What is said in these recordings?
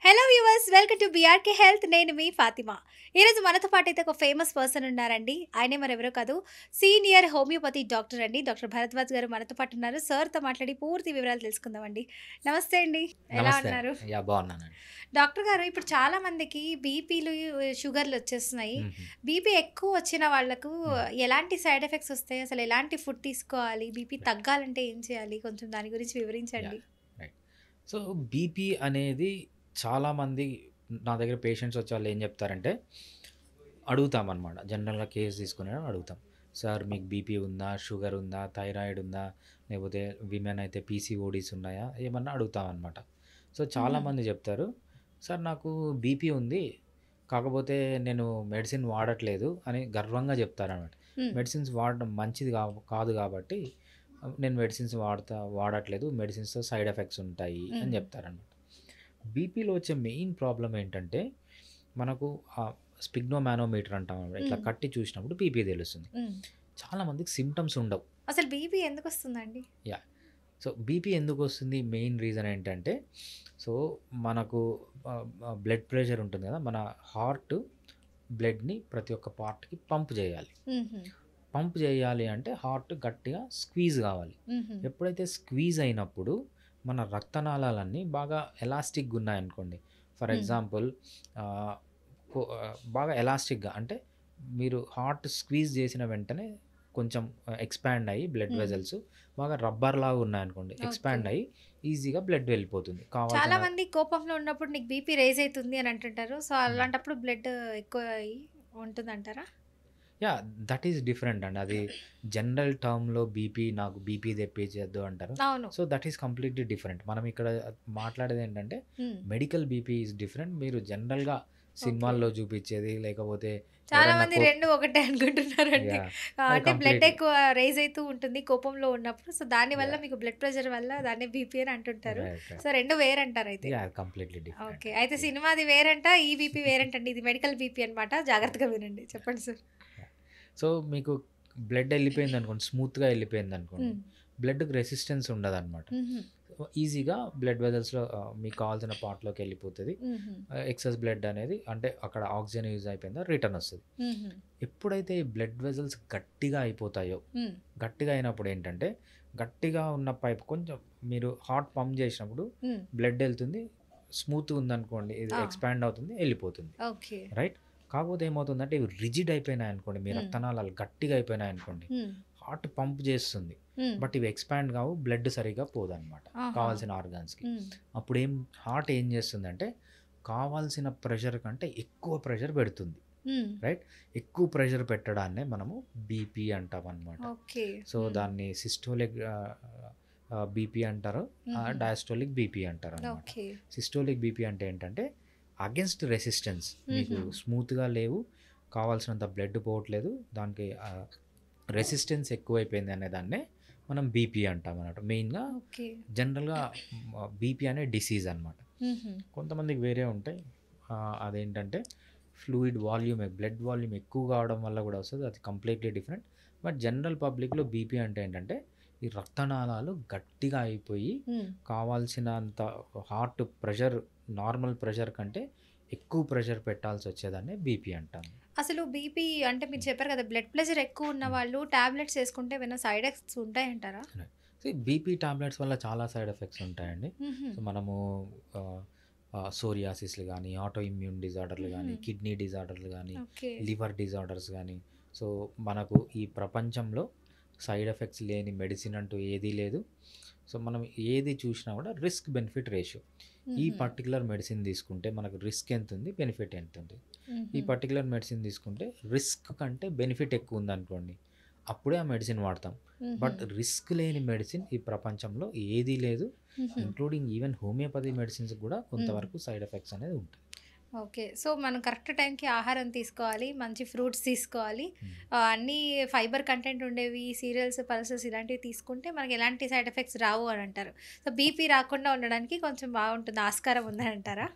Hello viewers, welcome to BRK health. నేను మీ ఫాతిమా. ఈరోజు మనతో పాటు అయితే ఒక ఫేమస్ పర్సన్ ఉన్నారండి. ఆయనే మరెవరో కాదు, సీనియర్ హోమియోపతి డాక్టర్ అండి. డాక్టర్ భరద్వాజ్ గారు మనతో పాటు ఉన్నారు. సార్తో మాట్లాడి పూర్తి వివరాలు తెలుసుకుందామండి. నమస్తే అండి, ఎలా నమస్తే. ఉన్నారు? బాగున్నానండి. డాక్టర్ గారు, ఇప్పుడు చాలా మందికి బీపీలు, షుగర్లు వచ్చేస్తున్నాయి. హుహు. బీపీ ఎక్కువ వచ్చిన వాళ్ళకు హ్మ్. ఎలాంటి సైడ్ ఎఫెక్ట్స్ వస్తాయి? అసలు ఎలాంటి ఫుడ్ తీసుకోవాలి? బీపీ తగ్గాలంటే ఏం చేయాలి? కొంచెం దాని గురించి వివరించండి. యాహ్! రైట్. సో, బీపీ అనేది చాలామంది నా దగ్గర పేషెంట్స్ వచ్చేవాళ్ళు ఏం చెప్తారంటే, అడుగుతామనమాట. జనరల్‌గా కేస్ తీసుకొని అడుగుతాం. సార్ మీకు బీపీ ఉందా? షుగర్ ఉందా? థైరాయిడ్ ఉందా? లేకపోతే విమెన్ అయితే పీసీఓడీస్ ఉన్నాయా? ఏమన్నా అడుగుతామనమాట. సో, హుహు. చాలామంది చెప్తారు, సార్ నాకు బీపీ ఉంది. కాకపోతే నేను మెడిసిన్ వాడట్లేదు అని గర్వంగా చెప్తారనమాట. హ్మ్. మెడిసిన్స్ వాడడం మంచిది కాదు కాబట్టి నేను మెడిసిన్స్ వాడట్లేదు. మెడిసిన్స్‌తో సైడ్ ఎఫెక్ట్స్ ఉంటాయి అని హ్మ్. చెప్తారనమాట. బీపీలో వచ్చే మెయిన్ ప్రాబ్లమ్ ఏంటంటే, మనకు స్పిగ్నోమానోమీటర్ అంటాం. ఇట్లా హ్మ్. కట్టి చూసినప్పుడు బీపీ తెలుస్తుంది. హ్మ్. చాలా మందికి సింప్టమ్స్ ఉండవు. అసలు బీపీ ఎందుకొస్తుందండి? యాహ్! సో, బీపీ ఎందుకొస్తుంది? మెయిన్ రీజన్ ఏంటంటే, సో, మనకు బ్లడ్ ప్రెషర్ ఉంటుంది కదా! మన హార్ట్ బ్లడ్‌ని ప్రతి ఒక్క పార్ట్‌కి పంప్ చేయాలి. హుహు. పంప్ చేయాలి అంటే హార్ట్ గట్టిగా స్క్వీజ్ కావాలి. హుహు. ఎప్పుడైతే స్క్వీజ్ అయినప్పుడు మన రక్తనాళాలన్నీ బాగా ఎలాస్టిక్‌గా ఉన్నాయనుకోండి. ఫర్ హ్మ్. ఎగ్జాంపుల్ ఆహ్, బాగా ఎలాస్టిక్‌గా అంటే మీరు హార్ట్ స్క్వీజ్ చేసిన వెంటనే కొంచెం ఎక్స్‌పాండ్ అయ్యి బ్లడ్ హ్మ్. వెసల్స్ బాగా రబ్బర్‌లాగా ఉన్నాయనుకోండి. ఓకే. ఎక్స్‌పాండ్ అయ్యి ఈజీగా బ్లడ్ వెళ్ళిపోతుంది. చాలా కావాల్సిన మంది కోపంలో ఉన్నప్పుడు నీకు బీపీ రైజ్ అయితుంది అని అంటుంటారు. సో, హ్మ్. అలాంటప్పుడు బ్లడ్ ఎక్కువ అయ్యి ఉంటుందంటారా? యాహ్! దట్ ఈస్ డిఫరెంట్ అండి. అది జనరల్ టర్మ్‌లో నాకు బీపీ తెప్పించొద్దు అంటారు. అవును. So, that is completely different. మనం ఇక్కడ మాట్లాడేదేంటంటే హ్మ్. Medical BP is different. మీరు జనరల్‌గా ఓకే. సినిమాల్లో చూపించేది లేకపోతే చాలా ఎవరన్నా మంది 2 ఒకటే అనుకుంటున్నారండి. యాహ్! అది అంటే బ్లడ్ కంప్లీట్‌లీ ఎక్కువ రైజ్ అయితూ ఉంటుంది కోపంలో ఉన్నప్పుడు. సో, దానివల్ల యాహ్! మీకు బ్లడ్ ప్రెషర్ వల్ల దాన్ని బీపీ అని అంటుంటారు. రైట్. సో, 2 వేరంటారయితే. యాహ్! Completely different okay. అండి. అయితే సినిమాది వేరంట, ఈ బీపీ వేరంటండి. ఇది మెడికల్ బీపీ అనమాట. జాగ్రత్తగా వినండి. చెప్పండి సార్. యాహ్! సో, మీకు బ్లడ్ ఎళ్ళిపోయిందనుకోండి, స్మూత్‌గా ఎళ్ళిపోయిందనుకోండి, హ్మ్. బ్లడ్‌కి రెసిస్టెన్స్ ఉండదనమాట. హుహు. ఈజీగా బ్లడ్ వెసల్స్‌లో మీకు కావాల్సిన పార్ట్‌లోకి ఎళ్ళిపోతది. హుహు. ఎక్సెస్ బ్లడ్ అనేది అంటే అక్కడ ఆక్సిజన్ యూజ్ అయిపోయిందో రిటర్న్ వస్తది. హుహు. ఎప్పుడైతే ఈ బ్లడ్ వెసల్స్ గట్టిగా అయిపోతాయో, హ్మ్. గట్టిగా అయినప్పుడు ఏంటంటే, గట్టిగా ఉన్న పైప్ కొంచెం మీరు హార్ట్ పంప్ చేసినప్పుడు హ్మ్. బ్లడ్ ఎళ్తుంది. స్మూత్‌గా ఉందనుకోండి, ఇది ఆ! ఎక్స్‌పాండ్ అవుతుంది, ఎళ్ళిపోతుంది. ఓకే. రైట్? కాకపోతే ఏమవుతుందంటే ఇవి రిజిడ్ అయిపోయినాయనుకోండి, మీ హ్మ్. రక్తనాళాలు గట్టిగా అయిపోయినాయనుకోండి, హ్మ్. హార్ట్ పంప్ చేస్తుంది. హ్మ్. బట్ ఇవి ఎక్స్‌పాండ్ కావు. బ్లడ్ సరిగ్గా పోదనమాట ఆహా! కావాల్సిన ఆర్గాన్స్‌కి. హ్మ్. అప్పుడేం హార్ట్ ఏం చేస్తుందంటే, కావాల్సిన ప్రెషర్ కంటే ఎక్కువ ప్రెషర్ పెడుతుంది. హ్మ్. రైట్? ఎక్కువ ప్రెషర్ పెట్టడాన్నే మనము బీపీ అంటామనమాట. ఓకే. సో, హ్మ్. దాన్ని సిస్టోలిక్ బీపీ అంటారు. హుహు. డయాస్టోలిక్ బీపీ అంటారనమాట. ఓకే. సిస్టోలిక్ బీపీ అంటే ఏంటంటే, అగెన్స్ట్ రెసిస్టెన్స్. మీకు హుహు. స్మూత్‌గా లేవు, కావాల్సినంత బ్లడ్ పోవట్లేదు. దానికి రెసిస్టెన్స్ ఎక్కువైపోయింది అనే దాన్నే మనం బీపీ అంటామనమాట. మెయిన్‌గా ఓకే. జనరల్‌గా బీపీ అనే డిసీజ్ అనమాట. హుహు. కొంతమందికి వేరే ఉంటాయి. అదేంటంటే బ్లడ్ వాల్యూమ్ ఎక్కువ కావడం వల్ల కూడా వస్తది. అది కంప్లీట్‌లీ డిఫరెంట్. బట్ జనరల్ పబ్లిక్‌లో బీపీ అంటే ఏంటంటే, ఈ రక్తనాళాలు గట్టిగా అయిపోయి హ్మ్. కావాల్సినంత హార్ట్ ప్రెషర్ నార్మల్ ప్రెషర్ కంటే ఎక్కువ ప్రెషర్ పెట్టాల్సొచ్చేదాన్నే బీపీ అంటాం. అసలు బీపీ అంటే మీరు హ్మ్. చెప్పారు కదా! బ్లడ్ ప్రెషర్ ఎక్కువ హ్మ్. ఉన్నవాళ్ళు టాబ్లెట్స్ ఏసుకుంటే ఏమైనా సైడ్ ఎఫెక్ట్స్ ఉంటాయంటారా? రైట్. బీపీ టాబ్లెట్స్ వల్ల చాలా సైడ్ ఎఫెక్ట్స్ ఉంటాయండి. హుహు. సో, మనము ఆహ్, సోరియాసిస్‌లు గానీ, ఆటో ఇమ్యూన్ డిజార్డర్‌లు హుహు. గానీ, కిడ్నీ డిజార్డర్‌లు గానీ, ఓకే. లివర్ డిజార్డర్స్ గానీ, సో, మనకు ఈ ప్రపంచంలో సైడ్ ఎఫెక్ట్స్ లేని మెడిసిన్ అంటూ ఏదీ లేదు. సో, మనం ఏది చూసినా కూడా రిస్క్ బెనిఫిట్ రేషియో. ఈ హుహు. పర్టిక్యులర్ మెడిసిన్ తీసుకుంటే మనకు రిస్క్ ఎంతుంది? బెనిఫిట్ ఎంతుంది? ఈ హుహు. పర్టిక్యులర్ మెడిసిన్ తీసుకుంటే రిస్క్ కంటే బెనిఫిట్ ఎక్కువుందనుకోండి, అప్పుడే ఆ మెడిసిన్ వాడతాం. హుహు. బట్ రిస్క్ లేని మెడిసిన్ ఈ ప్రపంచంలో ఏదీ లేదు. హుహు. ఇంక్లూడింగ్ ఈవెన్ హోమియోపతి మెడిసిన్స్‌కి కూడా హ్మ్. కొంతవరకు సైడ్ ఎఫెక్ట్స్ అనేది ఉంటాయి. ఓకే. సో, మనం కరెక్ట్ టైంకి ఆహారం తీసుకోవాలి. మంచి ఫ్రూట్స్ తీసుకోవాలి. హ్మ్. అన్నీ ఫైబర్ కంటెంట్ ఉండేవి, సీరియల్స్, పల్సెస్ ఇలాంటివి తీసుకుంటే మనకి ఎలాంటి సైడ్ ఎఫెక్ట్స్ రావు అని అంటారు. సో, బీపీ రాకుండా ఉండడానికి కొంచెం బావుంటుంది. ఆస్కారం ఉందంటారా?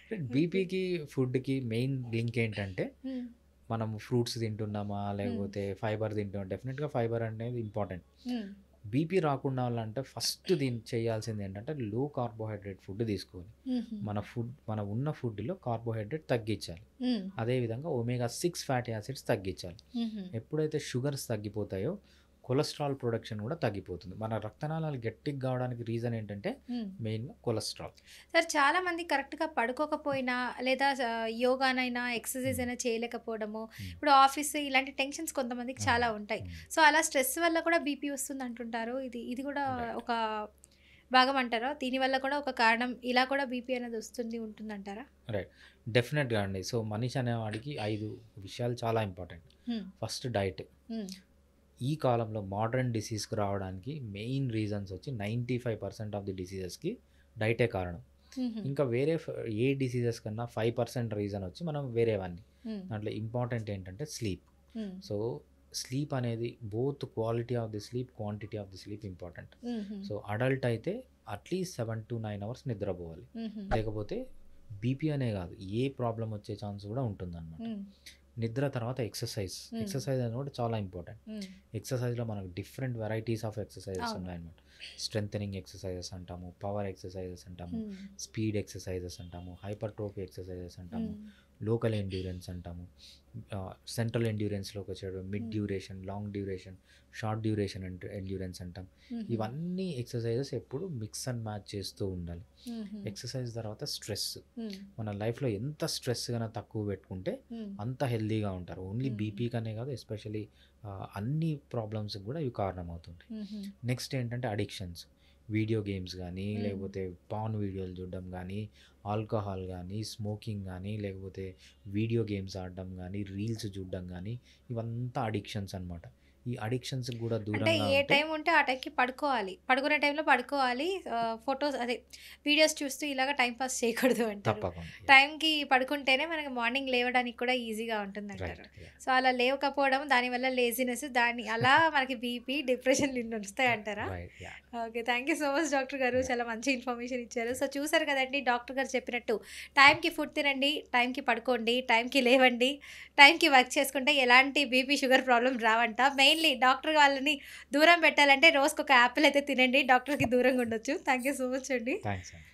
ఓకే. బీపీకి, ఫుడ్‌కి మెయిన్ లింక్ ఏంటంటే, హ్మ్. మనం ఫ్రూట్స్ తింటున్నామా? హ్మ్. లేకపోతే ఫైబర్ తింటున్నామా? డెఫినిట్‌గా ఫైబర్ అనేది ఇంపార్టెంట్. హ్మ్. బీపీ రాకుండా ఉండాలంటే ఫస్ట్ దీన్ని చేయాల్సింది ఏంటంటే లో కార్బోహైడ్రేట్ ఫుడ్ తీసుకోవాలి. హుహు. మన ఉన్న ఫుడ్‌లో కార్బోహైడ్రేట్ తగ్గించాలి. హ్మ్. అదేవిధంగా ఒమేగా 6 ఫ్యాటీ యాసిడ్స్ తగ్గించాలి. హుహు. ఎప్పుడైతే షుగర్స్ తగ్గిపోతాయో కొలెస్ట్రాల్ ప్రొడక్షన్ కూడా తగ్గిపోతుంది. మన రక్తనాళాలు గట్టిగా కావడానికి రీజన్ ఏంటంటే హ్మ్. మెయిన్‌గా కొలెస్ట్రాల్. సార్ చాలామంది కరెక్ట్‌గా పడుకోకపోయినా లేదా యోగానైనా, ఎక్సర్సైజ్ అయినా చేయలేకపోవడము, హ్మ్. ఇప్పుడు ఆఫీస్ ఇలాంటి టెన్షన్స్ కొంతమందికి చాలా ఉంటాయి. హ్మ్. సో, అలా స్ట్రెస్ వల్ల కూడా బీపీ వస్తుందంటుంటారు. ఇది కూడా రైట్. ఒక భాగం అంటారా? దీనివల్ల కూడా ఒక కారణం ఇలా కూడా బీపీ అనేది ఉంటుందంటారా? రైట్. డెఫినెట్‌గా అండి. సో, మనిషి అనేవాడికి 5 విషయాలు చాలా ఇంపార్టెంట్. హ్మ్. First diet. హ్మ్. ఈ కాలంలో మోడర్న్ డిసీజ్‌కి రావడానికి మెయిన్ రీజన్స్ వచ్చి 95% ఆఫ్ ది డిసీజెస్‌కి డైటే కారణం. హుహు. ఇంకా వేరే ఏ డిసీజెస్ కన్నా 5% రీజన్ వచ్చి మనం వేరేవన్నీ. హ్మ్. దాంట్లో ఇంపార్టెంట్ ఏంటంటే స్లీప్. హ్మ్. సో, స్లీప్ అనేది both quality of the sleep, quantity of the sleep important. హుహు. సో, అడల్ట్ అయితే అట్‌లీస్ట్ 7-9 అవర్స్ నిద్రపోవాలి. హుహు. లేకపోతే బీపీ అనే కాదు ఏ ప్రాబ్లమ్ వచ్చే ఛాన్స్ కూడా ఉంటుందన్నమాట. హ్మ్. నిద్ర తర్వాత ఎక్సర్సైజ్. హ్మ్. ఎక్సర్సైజ్ అనేది కూడా చాలా ఇంపార్టెంట్. హ్మ్. ఎక్సర్సైజ్‌లో మనకు డిఫరెంట్ వెరైటీస్ ఆఫ్ ఎక్సర్సైజెస్ అవును. ఉన్నాయన్నమాట. స్ట్రెంథెనింగ్ ఎక్సర్సైజెస్ అంటాము, పవర్ ఎక్సర్సైజెస్ అంటాము, హ్మ్. స్పీడ్ ఎక్సర్సైజెస్ అంటాము, హైపర్ట్రోఫీ ఎక్సర్సైజెస్ అంటాము, హ్మ్. లోకల్ ఎండ్యూరెన్స్ అంటాము, సెంట్రల్ ఎండ్యూరెన్స్‌లోకి వచ్చేటప్పుడు మిడ్ హ్మ్. Duration, long duration, short duration endurance అంటాం. హుహు. ఇవన్నీ ఎక్సర్సైజెస్ ఎప్పుడు మిక్స్ అండ్ మ్యాచ్ చేస్తూ ఉండాలి. హుహు. ఎక్సర్సైజ్ తర్వాత స్ట్రెస్. హ్మ్. మన లైఫ్‌లో ఎంత స్ట్రెస్ గాన తక్కువ పెట్టుకుంటే హ్మ్. అంత హెల్తీగా ఉంటారు. ఓన్లీ హ్మ్. బీపీకనే కాదు ఎస్పెషల్లీ అన్ని ప్రాబ్లమ్స్‌కి కూడా ఇవి కారణమవుతుంటాయి. హుహు. నెక్స్ట్ ఏంటంటే అడిక్షన్స్. వీడియో గేమ్స్ గానీ, హ్మ్. లేకపోతే పార్న్ వీడియోలు చూడడం గానీ, ఆల్కహాల్ గానీ, స్మోకింగ్ గానీ, లేకపోతే వీడియో గేమ్స్ ఆడడం గానీ, రీల్స్ చూడడం గానీ, ఇవంతా అడిక్షన్స్ అనమాట. ఈ అడిక్షన్స్‌కి కూడా అంటే దూరంగా ఏ ఉంటే టైం ఉంటే ఆ టైంకి పడుకోవాలి. పడుకునే టైంలో పడుకోవాలి. ఫోటోస్ అదే వీడియోస్ చూస్తూ ఇలాగ టైమ్ పాస్ చేయకూడదు అంటారు. తప్పకుండా. యాహ్! టైంకి పడుకుంటేనే మనకి మార్నింగ్ లేవడానికి కూడా ఈజీగా రైట్. ఉంటుందంటారు. యాహ్! సో, అలా లేవకపోవడం దానివల్ల లేజినెస్ అలా మనకి బీపీ, డిప్రెషన్‌లు ఇన్ని వస్తాయంటారా? Right. Yeah! Okay. Thank you so much doctor గారు. యాహ్! చాలా మంచి ఇన్ఫర్మేషన్ ఇచ్చారు. సో, చూసారు కదండీ డాక్టర్ గారు చెప్పినట్టు టైంకి ఫుడ్ తినండి, టైంకి పడుకోండి, టైంకి లేవండి, టైంకి వర్క్ చేసుకుంటే ఎలాంటి బీపీ, షుగర్ ప్రాబ్లమ్ రావంట. మెయిన్‌లీ డాక్టర్ వాళ్ళని దూరం పెట్టాలంటే రోజుకొక యాపిల్ అయితే తినండి. డాక్టర్‌కి దూరంగా ఉండొచ్చు. థ్యాంక్ యూ సో మచ్ అండి. థాంక్స్ అండి.